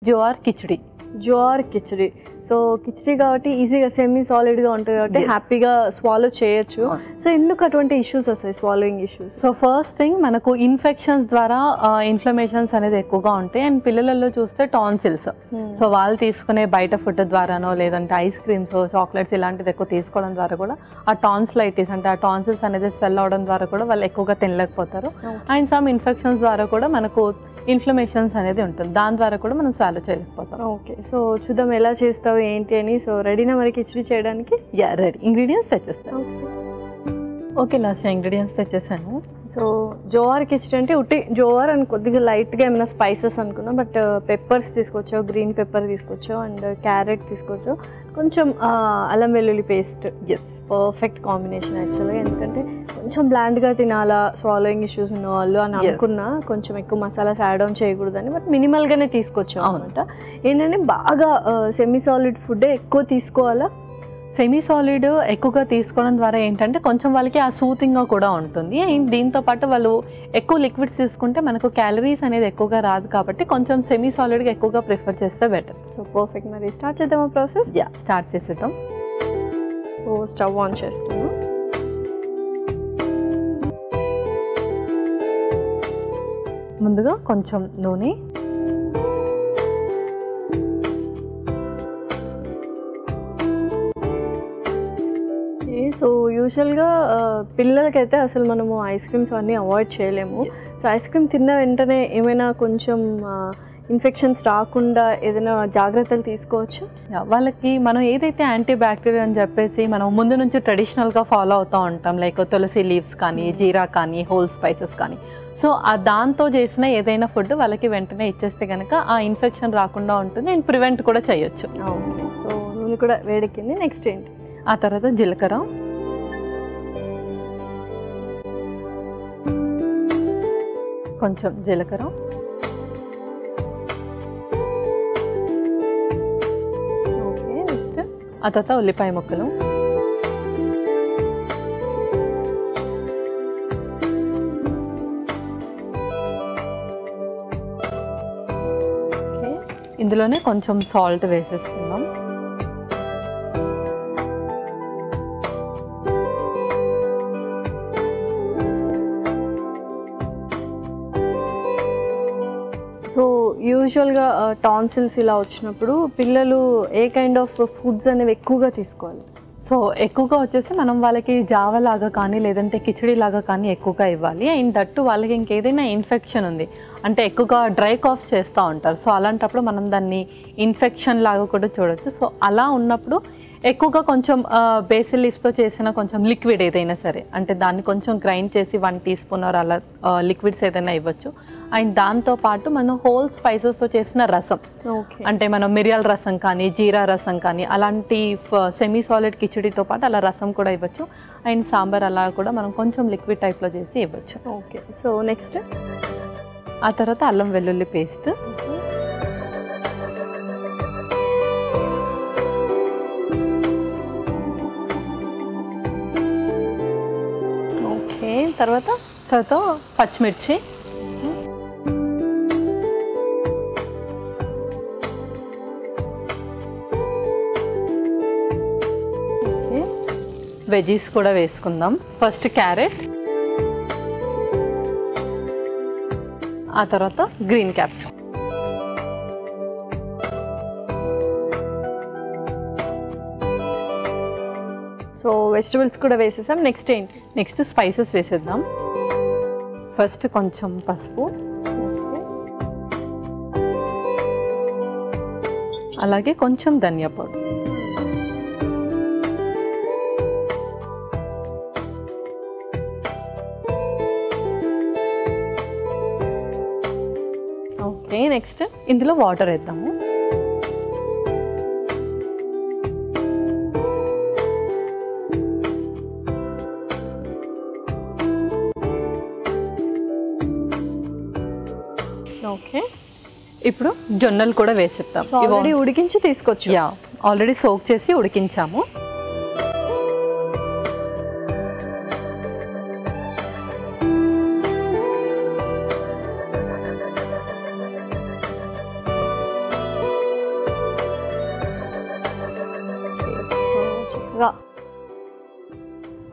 Jowar khichdi. Jowar khichdi. So khichdi కాబట్టి ఈజీగా semi సాలిడ్గా ఉంటుంది కాబట్టి హ్యాపీగా స్వాలో చేయొచ్చు. సో ఎందుకు అటువంటి ఇష్యూస్ వస్తాయి, swallowing issues? So first thing మనకు ఇన్ఫెక్షన్స్ ద్వారా ఇన్ఫ్లమేషన్స్ అనేది ఎక్కువగా ఉంటాయి. అండ్ పిల్లలలో చూస్తే టాన్సిల్స్. సో వాళ్ళు తీసుకునే బయట ఫుడ్ ద్వారానో లేదంటే ఐస్ క్రీమ్స్, చాక్లెట్స్ ఇలాంటిది ఎక్కువ తీసుకోవడం ద్వారా కూడా ఆ టాన్సిలైటిస్ అంటే ఆ టాన్సిల్స్ అనేది స్వెల్ అవడం ద్వారా కూడా వాళ్ళు ఎక్కువగా తినలేకపోతారు. అండ్ సమ్ ఇన్ఫెక్షన్స్ ద్వారా కూడా మనకు ఇన్ఫ్లమేషన్స్ అనేది ఉంటుంది, దాని ద్వారా కూడా మనం స్వాలో చేయలేకపోతాం. ఓకే, సో చూద్దాం ఎలా చేస్తావు ఏంటి అని. సో రెడీనా మరి కిచడి చేయడానికి? రెడీ. ఇంగ్రీడియంట్స్ తెచ్చేస్తాను. ఓకే లాస్ట్ ఇంగ్రీడియంట్స్ తెచ్చేసాను. సో జోవార్ కిచడి అంటే ఉట్టి జోవార్ అని కొద్దిగా లైట్గా ఏమైనా స్పైసెస్ అనుకున్నాం, బట్ పెప్పర్స్ తీసుకొచ్చావు, గ్రీన్ పెప్పర్ తీసుకొచ్చావు, అండ్ క్యారెట్ తీసుకొచ్చావు, కొంచెం అల్లం వెల్లుల్లి పేస్ట్. పర్ఫెక్ట్ కాంబినేషన్ యాక్చువల్గా. ఎందుకంటే కొంచెం బ్లాండ్గా తినాలా స్వాలోయింగ్ ఇష్యూస్ ఉన్న వాళ్ళు అని అనుకున్నా, కొంచెం ఎక్కువ మసాలాస్ యాడ్ ఆన్ చేయకూడదని, బట్ మినిమల్గానే తీసుకొచ్చాం అనమాట. ఏంటంటే బాగా సెమీ సాలిడ్ ఫుడ్ ఎక్కువ తీసుకోవాలా? సెమీ సాలిడ్ ఎక్కువగా తీసుకోవడం ద్వారా ఏంటంటే కొంచెం వాళ్ళకి ఆ సూతింగ్గా కూడా ఉంటుంది. అండ్ దీంతోపాటు వాళ్ళు ఎక్కువ లిక్విడ్స్ తీసుకుంటే మనకు క్యాలరీస్ అనేది ఎక్కువగా రాదు కాబట్టి కొంచెం సెమీ సాలిడ్గా ఎక్కువగా ప్రిఫర్ చేస్తే బెటర్. So perfect. మరి స్టార్ట్ చేద్దామా ప్రాసెస్? స్టార్ట్ చేసేద్దాం. సో స్టవ్ ఆన్ చేస్తున్నాం. ముందుగా కొంచెం నూనె, సో యూజువల్గా పిల్లలకైతే అసలు మనము ఐస్ క్రీమ్స్ అన్నీ అవాయిడ్ చేయలేము. సో ఐస్ క్రీమ్ తిన్న వెంటనే ఏమైనా కొంచెం ఇన్ఫెక్షన్స్ రాకుండా ఏదైనా జాగ్రత్తలు తీసుకోవచ్చు? వాళ్ళకి మనం ఏదైతే యాంటీ బ్యాక్టీరియల్ అని చెప్పేసి మనం ముందు నుంచి ట్రెడిషనల్గా ఫాలో అవుతూ ఉంటాం, లైక్ తులసి లీవ్స్ కానీ, జీరా కానీ, హోల్ స్పైసెస్ కానీ. సో దాంతో చేసిన ఏదైనా ఫుడ్ వాళ్ళకి వెంటనే ఇచ్చేస్తే కనుక ఆ ఇన్ఫెక్షన్ రాకుండా ఉంటుంది అండ్ ప్రివెంట్ కూడా చేయొచ్చు. సో నూనె కూడా వేడెక్కింది. నెక్స్ట్ ఏంటి? ఆ తర్వాత జీలకర్ర, కొంచెం జీలకర్ర, ఓకే. నెక్స్ట్ ఆ తర్వాత ఉల్లిపాయ ముక్కలు, ఇందులోనే కొంచెం సాల్ట్ వేసేసుకుందాం. సో యూజువల్గా టాన్సిల్స్ ఇలా వచ్చినప్పుడు పిల్లలు ఏ కైండ్ ఆఫ్ ఫుడ్స్ అనేవి ఎక్కువగా తీసుకోవాలి? సో ఎక్కువగా వచ్చేసి మనం వాళ్ళకి జావ లాగా కానీ లేదంటే కిచడీ లాగా కానీ ఎక్కువగా ఇవ్వాలి. అండ్ దట్టు వాళ్ళకి ఇంకేదైనా ఇన్ఫెక్షన్ ఉంది అంటే ఎక్కువగా డ్రై కాఫ్ చేస్తూ ఉంటారు. సో అలాంటప్పుడు మనం దాన్ని ఇన్ఫెక్షన్ లాగా కూడా చూడొచ్చు. సో అలా ఉన్నప్పుడు ఎక్కువగా కొంచెం బేసిల్ లీవ్స్తో చేసిన కొంచెం లిక్విడ్ ఏదైనా సరే అంటే దాన్ని కొంచెం గ్రైండ్ చేసి 1 టీ స్పూన్ అలా లిక్విడ్స్ ఏదైనా ఇవ్వచ్చు. అండ్ దాంతోపాటు మనం హోల్ స్పైసెస్తో చేసిన రసం అంటే మనం మిరియాల రసం కానీ, జీరా రసం కానీ అలాంటి సెమీ సాలిడ్ కిచడీతో పాటు అలా రసం కూడా ఇవ్వచ్చు. అండ్ సాంబార్ అలా కూడా మనం కొంచెం లిక్విడ్ టైప్లో చేసి ఇవ్వచ్చు. ఓకే. సో నెక్స్ట్ ఆ తర్వాత అల్లం వెల్లుల్లి పేస్ట్, తర్వాత పచ్చిమిర్చి, వెజీస్ కూడా వేసుకుందాం. ఫస్ట్ క్యారెట్, ఆ తర్వాత గ్రీన్ క్యాప్సికమ్. సో వెజిటబుల్స్ కూడా వేసేసాం. నెక్స్ట్ ఏంటి? నెక్స్ట్ స్పైసెస్ వేసేద్దాం. ఫస్ట్ కొంచెం పసుపు, అలాగే కొంచెం ధనియా పౌడర్, ఓకే. నెక్స్ట్ ఇందులో వాటర్ వేద్దాము. ఓకే. ఇప్పుడు జొన్నలు కూడా వేసేద్దాం. ఆల్రెడీ ఉడికించి తీసుకొచ్చు. ఆల్రెడీ సోక్ చేసి ఉడికించాము.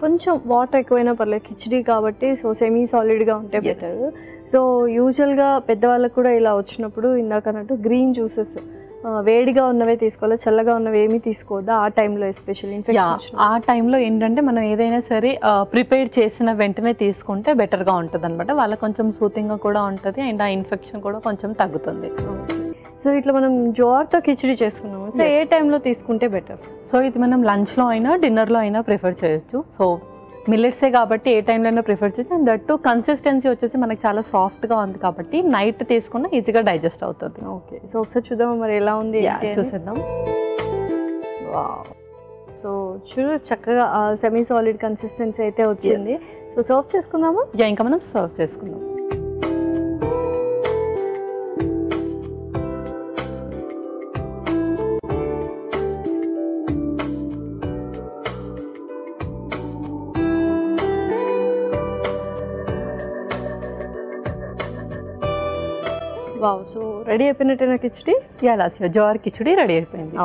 కొంచెం వాటర్ ఎక్కువైనా పర్లేదు, కిచిడి కాబట్టి సో సెమీ సాలిడ్గా ఉంటే బెటర్. సో యూజువల్గా పెద్దవాళ్ళకు కూడా ఇలా వచ్చినప్పుడు ఇందాక అన్నట్టు గ్రీన్ జ్యూసెస్ వేడిగా ఉన్నవే తీసుకోవాలి, చల్లగా ఉన్నవి ఏమీ తీసుకోవద్దా ఆ టైంలో ఎస్పెషల్లీ ఇన్ఫెక్షన్? ఆ టైంలో ఏంటంటే మనం ఏదైనా సరే ప్రిపేర్ చేసిన వెంటనే తీసుకుంటే బెటర్గా ఉంటుంది అనమాట. వాళ్ళకి కొంచెం సూతింగ్గా కూడా ఉంటుంది అండ్ ఆ ఇన్ఫెక్షన్ కూడా కొంచెం తగ్గుతుంది. సో ఇట్లా మనం జోర్తో కిచిడి చేసుకున్నాము, సో ఏ టైంలో తీసుకుంటే బెటర్? సో ఇది మనం లంచ్లో అయినా డిన్నర్లో అయినా ప్రిఫర్ చేయొచ్చు. సో మిల్లెట్సే కాబట్టి ఏ టైంలో అయినా ప్రిఫర్ చేయొచ్చు. అండ్ దట్టు కన్సిస్టెన్సీ వచ్చేసి మనకి చాలా సాఫ్ట్గా ఉంది కాబట్టి నైట్ తీసుకున్న ఈజీగా డైజెస్ట్ అవుతుంది. ఓకే, సో ఒకసారి చూద్దాం మరి ఎలా ఉంది చూసేద్దాం. సో చూడు చక్కగా సెమీ సాలిడ్ కన్సిస్టెన్సీ అయితే వచ్చింది. సో సర్వ్ చేసుకుందాము. ఇంకా మనం సర్వ్ చేసుకుందాం. వావ్, సో రెడీ అయిపోయినట్టేనా కిచిడి? లాస్య జోర్ కిచిడి రెడీ అయిపోయింది.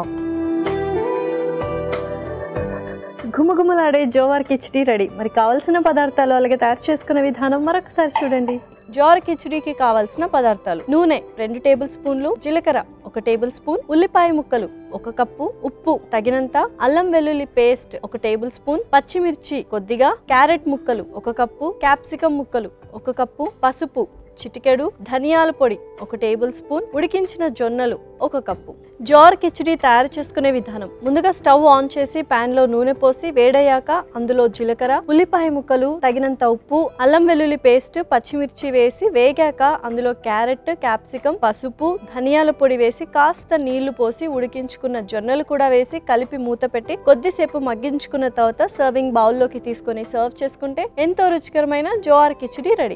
గుమగుమలాడే జోవార్ కిచిడి రెడీ. మరి కావాల్సిన పదార్థాలు అలాగే తయారు చేసుకునే విధానం మరొకసారి చూడండి. జోర్ కిచిడికి కావాల్సిన పదార్థాలు: నూనె 2 టేబుల్ స్పూన్లు, జీలకర్ర 1 టేబుల్ స్పూన్, ఉల్లిపాయ ముక్కలు 1 కప్పు, ఉప్పు తగినంత, అల్లం వెల్లుల్లి పేస్ట్ 1 టేబుల్ స్పూన్, పచ్చిమిర్చి కొద్దిగా, క్యారెట్ ముక్కలు 1 కప్పు, క్యాప్సికమ్ ముక్కలు 1 కప్పు, పసుపు చిటికెడు, ధనియాల పొడి 1 టేబుల్ స్పూన్, ఉడికించిన జొన్నలు 1 కప్పు. జోర్ కిచిడి తయారు చేసుకునే విధానం: ముందుగా స్టవ్ ఆన్ చేసి పాన్ లో నూనె పోసి వేడయ్యాక అందులో జీలకర్ర, ఉల్లిపాయ ముక్కలు, తగినంత ఉప్పు, అల్లం వెల్లుల్లి పేస్ట్, పచ్చిమిర్చి వేసి వేగాక అందులో క్యారెట్, క్యాప్సికమ్, పసుపు, ధనియాల పొడి వేసి కాస్త నీళ్లు పోసి ఉడికించుకున్న జొన్నలు కూడా వేసి కలిపి మూత పెట్టి కొద్దిసేపు మగ్గించుకున్న తర్వాత సర్వింగ్ బౌల్లోకి తీసుకొని సర్వ్ చేసుకుంటే ఎంతో రుచికరమైన జోర్ కిచిడి రెడీ.